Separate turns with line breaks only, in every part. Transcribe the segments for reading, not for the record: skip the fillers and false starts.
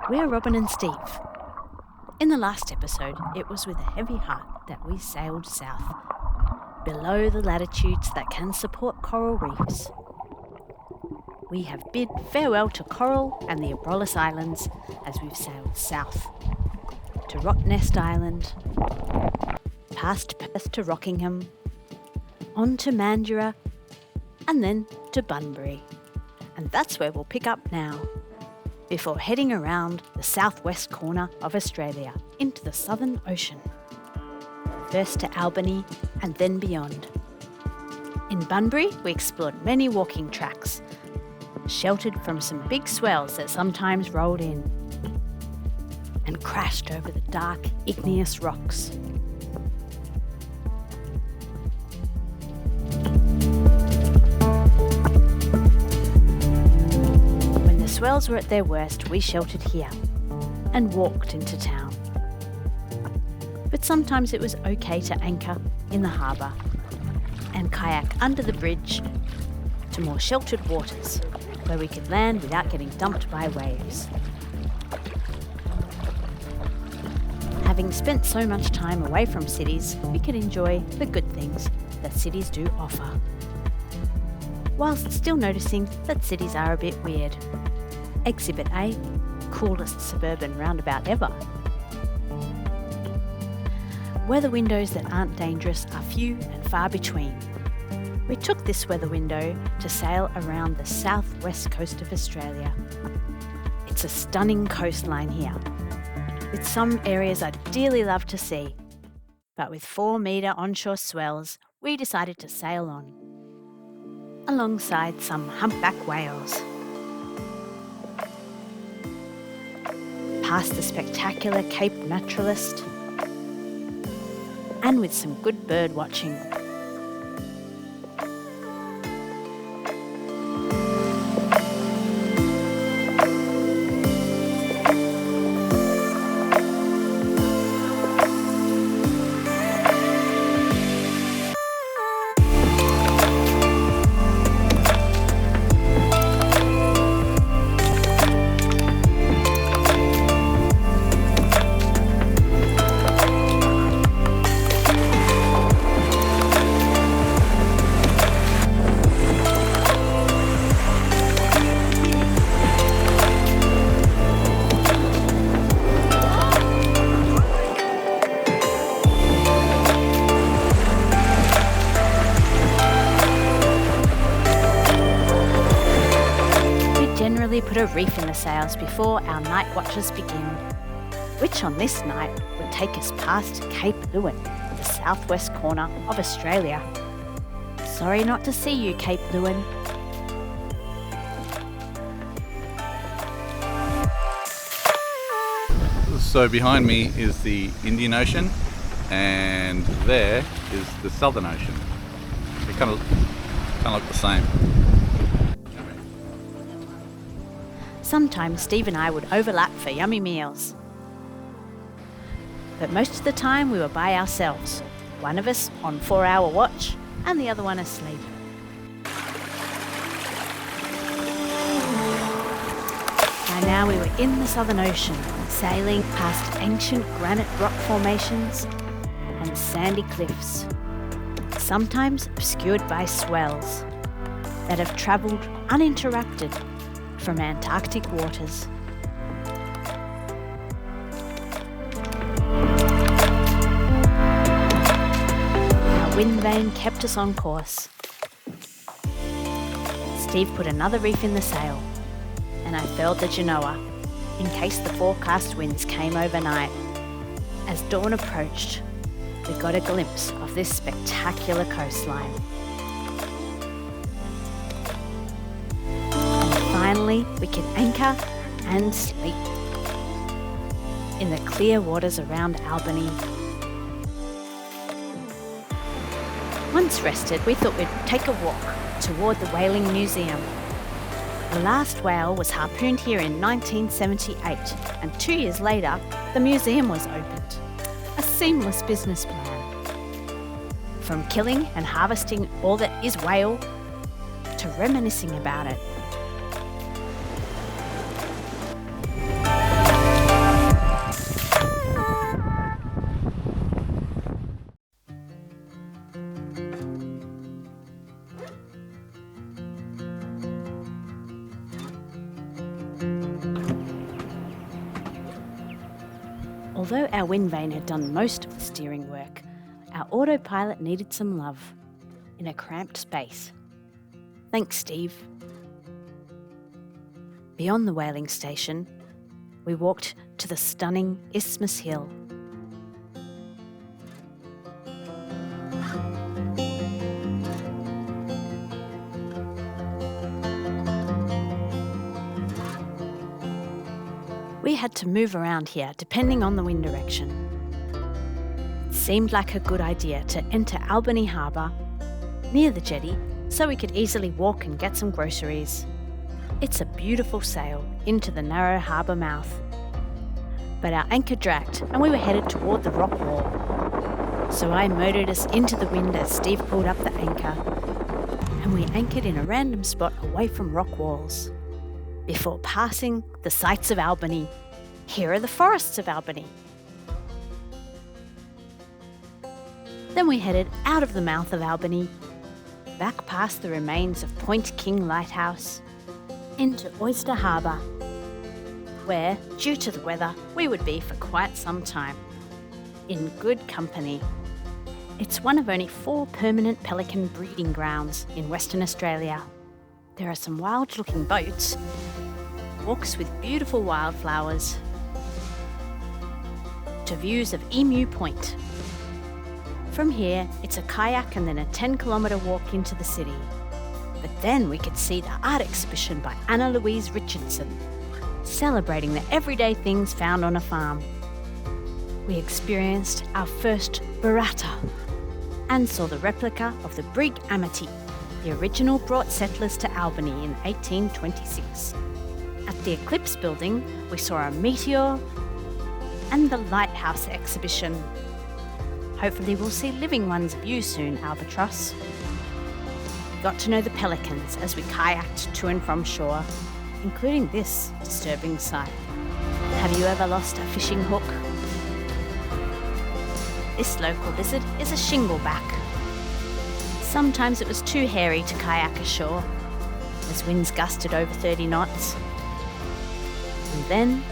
We're Robin and Steve. In the last episode, it was with a heavy heart that we sailed south, below the latitudes that can support coral reefs. We have bid farewell to Coral and the Abrolhos Islands as we've sailed south to Rottnest Island, past Perth to Rockingham, on to Mandurah, and then to Bunbury. And that's where we'll pick up now, before heading around the southwest corner of Australia into the Southern Ocean. First to Albany and then beyond. In Bunbury, we explored many walking tracks, sheltered from some big swells that sometimes rolled in, and crashed over the dark, igneous rocks. When the swells were at their worst, we sheltered here and walked into town. But sometimes it was okay to anchor in the harbour and kayak under the bridge to more sheltered waters where we could land without getting dumped by waves. Having spent so much time away from cities, we could enjoy the good things that cities do offer, whilst still noticing that cities are a bit weird. Exhibit A, coolest suburban roundabout ever. Weather windows that aren't dangerous are few and far between. We took this weather window to sail around the southwest coast of Australia. It's a stunning coastline here, with some areas I'd dearly love to see. But with 4-metre onshore swells, we decided to sail on, alongside some humpback whales. Past the spectacular Cape Naturalist, and with some good bird watching. Put a reef in the sails before our night watches begin, which on this night would take us past Cape Leeuwin, the southwest corner of Australia. Sorry not to see you, Cape Leeuwin.
So behind me is the Indian Ocean, and there is the Southern Ocean. They kind of look the same.
Sometimes Steve and I would overlap for yummy meals. But most of the time we were by ourselves, one of us on 4-hour watch and the other one asleep. And now we were in the Southern Ocean, sailing past ancient granite rock formations and sandy cliffs, sometimes obscured by swells that have travelled uninterrupted from Antarctic waters. Our wind vane kept us on course. Steve put another reef in the sail, and I furled the genoa in case the forecast winds came overnight. As dawn approached, we got a glimpse of this spectacular coastline. Finally, we can anchor and sleep in the clear waters around Albany. Once rested, we thought we'd take a walk toward the Whaling Museum. The last whale was harpooned here in 1978, and 2 years later, the museum was opened. A seamless business plan. From killing and harvesting all that is whale, to reminiscing about it. Although our wind vane had done most of the steering work, our autopilot needed some love in a cramped space. Thanks, Steve. Beyond the whaling station, we walked to the stunning Isthmus Hill. We had to move around here depending on the wind direction. It seemed like a good idea to enter Albany Harbour near the jetty so we could easily walk and get some groceries. It's a beautiful sail into the narrow harbour mouth. But our anchor dragged and we were headed toward the rock wall. So I motored us into the wind as Steve pulled up the anchor, and we anchored in a random spot away from rock walls. Before passing the sights of Albany. Here are the forests of Albany. Then we headed out of the mouth of Albany, back past the remains of Point King Lighthouse, into Oyster Harbour, where, due to the weather, we would be for quite some time. In good company. It's one of only 4 permanent pelican breeding grounds in Western Australia. There are some wild-looking boats, walks with beautiful wildflowers, to views of Emu Point. From here, it's a kayak and then a 10-kilometre walk into the city. But then we could see the art exhibition by Anna Louise Richardson, celebrating the everyday things found on a farm. We experienced our first burrata and saw the replica of the brig Amity. The original brought settlers to Albany in 1826. At the Eclipse Building, we saw a meteor and the Lighthouse exhibition. Hopefully we'll see living ones of you soon, Albatross. We got to know the pelicans as we kayaked to and from shore, including this disturbing sight. Have you ever lost a fishing hook? This local lizard is a shingleback. Sometimes it was too hairy to kayak ashore, as winds gusted over 30 knots. And then,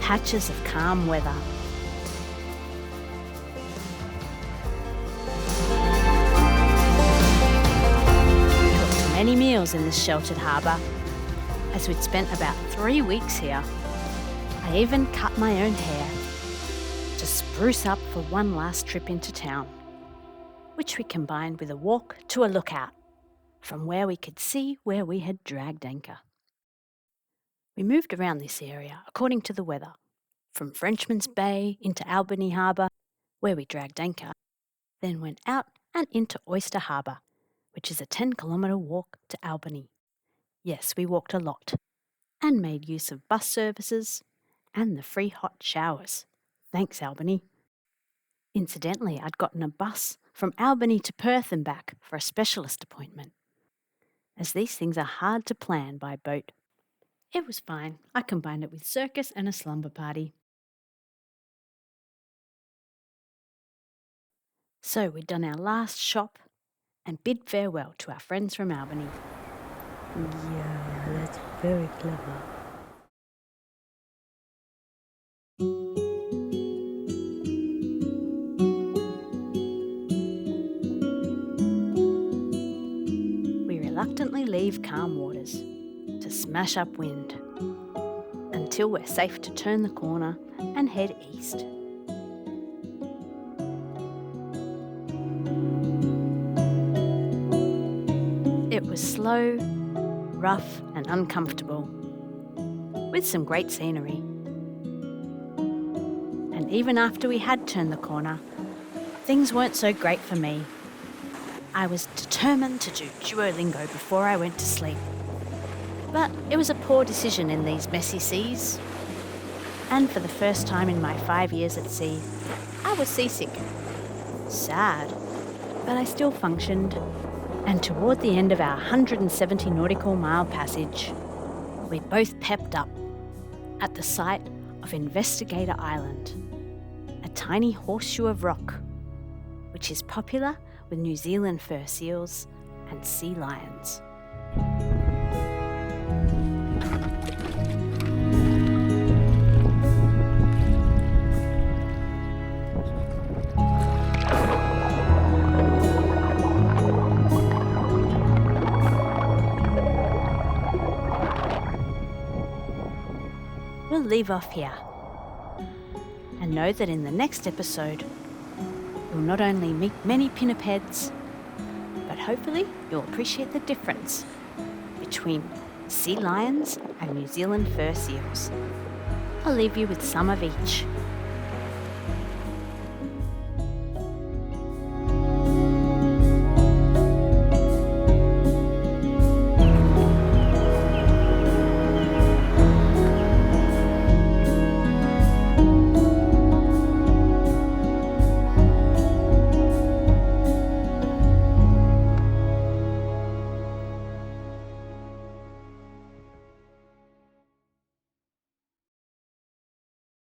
patches of calm weather. We cooked many meals in this sheltered harbour, as we'd spent about 3 weeks here. I even cut my own hair to spruce up for one last trip into town, which we combined with a walk to a lookout, from where we could see where we had dragged anchor. We moved around this area according to the weather, from Frenchman's Bay into Albany Harbour, where we dragged anchor, then went out and into Oyster Harbour, which is a 10-kilometre walk to Albany. Yes, we walked a lot, and made use of bus services and the free hot showers. Thanks, Albany. Incidentally, I'd gotten a bus from Albany to Perth and back for a specialist appointment, as these things are hard to plan by boat. It was fine. I combined it with circus and a slumber party. So we'd done our last shop and bid farewell to our friends from Albany.
Yeah, that's very clever.
We reluctantly leave calm waters to smash up wind until we're safe to turn the corner and head east. It was slow, rough and uncomfortable, with some great scenery. And even after we had turned the corner, things weren't so great for me. I was determined to do Duolingo before I went to sleep. But it was a poor decision in these messy seas. And for the first time in my 5 years at sea, I was seasick. Sad, but I still functioned. And toward the end of our 170 nautical mile passage, we both pepped up at the sight of Investigator Island, a tiny horseshoe of rock, which is popular with New Zealand fur seals and sea lions. we'll leave off here. And know that in the next episode, you'll not only meet many pinnipeds, but hopefully you'll appreciate the difference between sea lions and New Zealand fur seals. I'll leave you with some of each.